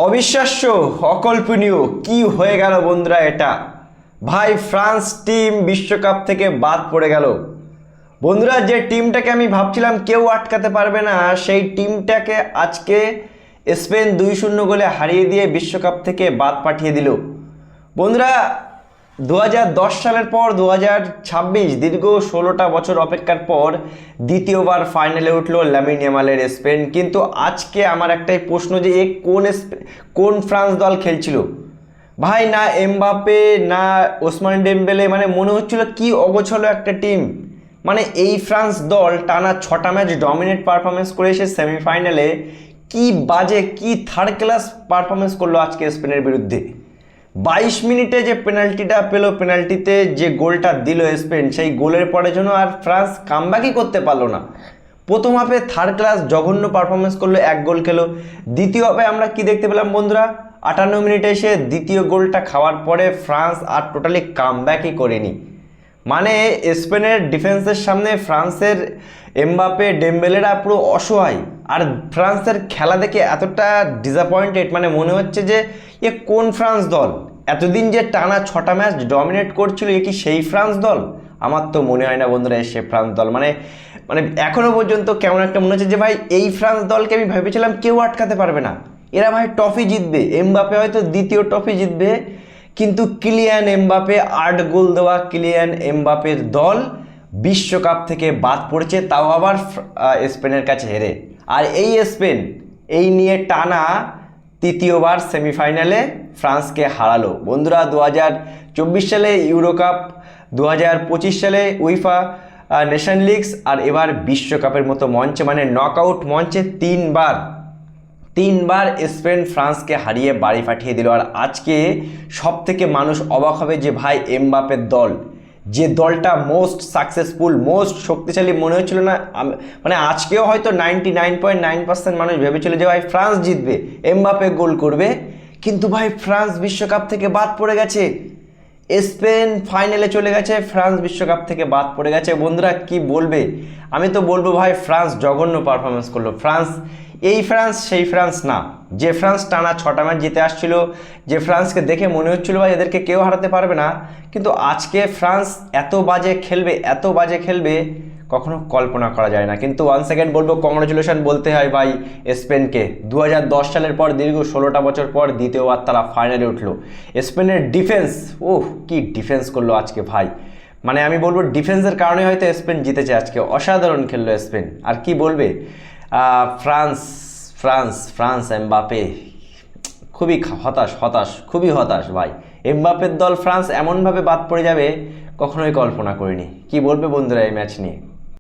অবিশ্বাস্য, অকল্পনীয় কি হয়ে গেল বন্ধুরা। এটা ভাই ফ্রান্স টিম বিশ্বকাপ থেকে বাদ পড়ে গেল বন্ধুরা। যে টিমটাকে আমি ভাবছিলাম কেউ আটকাতে পারবে না, সেই টিমটাকে আজকে স্পেন 2-0 গোলে হারিয়ে দিয়ে বিশ্বকাপ থেকে বাদ পাঠিয়ে দিল বন্ধুরা। 2010 সালের পর 2026 দীর্ঘ 16টা বছর অপেক্ষার পর দ্বিতীয়বার ফাইনালে উঠলো লামিন ইয়ামালের স্পেন। কিন্তু আজকে আমার একটাই প্রশ্ন যে কোন ফ্রান্স দল খেলছিল ভাই? না এমবাপে না ওসমান ডেম্বেলে, মানে মনে হচ্ছিল কি অগোছালো একটা টিম। মানে এই ফ্রান্স দল টানা 6টা ম্যাচ ডমিনেট পারফরমেন্স করে এসে সেমিফাইনালে কি বাজে, কি থার্ড ক্লাস পারফরমেন্স করলো আজকে স্পেনের বিরুদ্ধে। 22 মিনিটে যে পেনাল্টিটা পেলো, পেনাল্টিতে যে গোলটা দিল স্পেন, সেই গোলের পরে যেন আর ফ্রান্স কামব্যাকই করতে পারলো না। প্রথম হাফে থার্ড ক্লাস জঘন্য পারফরমেন্স করলো, 1 গোল খেলো। দ্বিতীয় হাফে আমরা কি দেখতে পেলাম বন্ধুরা? 58 মিনিটে এসে দ্বিতীয় গোলটা খাওয়ার পরে ফ্রান্স আর টোটালি কামব্যাকই করেনি। মানে স্পেনের ডিফেন্সের সামনে ফ্রান্সের এমবাপে ডেম্বেলেরা পুরো অসহায়। আর ফ্রান্সের খেলা দেখে এতটা ডিসঅ্যাপয়েন্টেড, মানে মনে হচ্ছে যে এ কোন ফ্রান্স দল? এতদিন যে টানা 6টা ম্যাচ ডমিনেট করছিল, এ কি সেই ফ্রান্স দল? আমার তো মনে হয় না বন্ধুরা সে ফ্রান্স দল। মানে মানে এখনও পর্যন্ত কেমন একটা মনে হচ্ছে যে ভাই এই ফ্রান্স দলকে আমি ভেবেছিলাম কেউ আটকাতে পারবে না, এরা ভাই ট্রফি জিতবে, এমবাপে হয়তো দ্বিতীয় ট্রফি জিতবে। কিন্তু কিলিয়ান এমবাপে 8 গোল দেওয়া কিলিয়ান এমবাপের দল বিশ্বকাপ থেকে বাদ পড়েছে, তাও আবার স্পেনের কাছে হেরে। আর এই স্পেন এই নিয়ে টানা তৃতীয়বার সেমিফাইনালে ফ্রান্সকে হারালো বন্ধুরা। 2024 সালে ইউরো কাপ, 2025 সালে উইফা নেশন লিগস, আর এবার বিশ্বকাপের মতো মঞ্চে, মানে নকআউট মঞ্চে তিনবার স্পেন ফ্রান্সকে হারিয়ে বাড়ি পাঠিয়ে দিল। আর আজকে সব থেকে মানুষ অবাক হবে যে ভাই এমবাপের দল, যে দলটা মোস্ট সাকসেসফুল, মোস্ট শক্তিশালী মনে হচ্ছিল না, মানে আজকেও হয়তো 99.9% মানুষ ভেবেছিল যে ভাই ফ্রান্স জিতবে, এমবাপে গোল করবে। কিন্তু ভাই ফ্রান্স বিশ্বকাপ থেকে বাদ পড়ে গেছে, স্পেন ফাইনালে চলে গেছে, ফ্রান্স বিশ্বকাপ থেকে বাদ পড়ে গেছে বন্ধুরা। কি বলবে? আমি তো বলবো ভাই ফ্রান্স জঘন্য পারফরমেন্স করলো। ফ্রান্স এই ফ্রান্স সেই ফ্রান্স না, যে ফ্রান্স টানা 6টা ম্যাচ জিতে আসছিল, যে ফ্রান্সকে দেখে মনে হচ্ছিল ভাই এদেরকে কেউ হারাতে পারবে না। কিন্তু আজকে ফ্রান্স এত বাজে খেলবে কখনো কল্পনা করা যায় না। কিন্তু ওয়ান সেকেন্ড বলবো কংগ্রাচুলেশন বলতে হয় ভাই স্পেনকে। 2010 সালের পর দীর্ঘ 16টা বছর পর দ্বিতীয়বার তারা ফাইনালে উঠলো। স্পেনের ডিফেন্স, কি ডিফেন্স করলো আজকে ভাই। মানে আমি বলবো ডিফেন্সের কারণে হয়তো স্পেন জিতেছে আজকে। অসাধারণ খেললো স্পেন। আর কি বলবে ফ্রান্স ফ্রান্স ফ্রান্স এমবাপে খুবই খুবই হতাশ ভাই। এমবাপের দল ফ্রান্স এমনভাবে বাদ পড়ে যাবে কখনোই কল্পনা করিনি। কি বলবে বন্ধুরা এই ম্যাচ নিয়ে?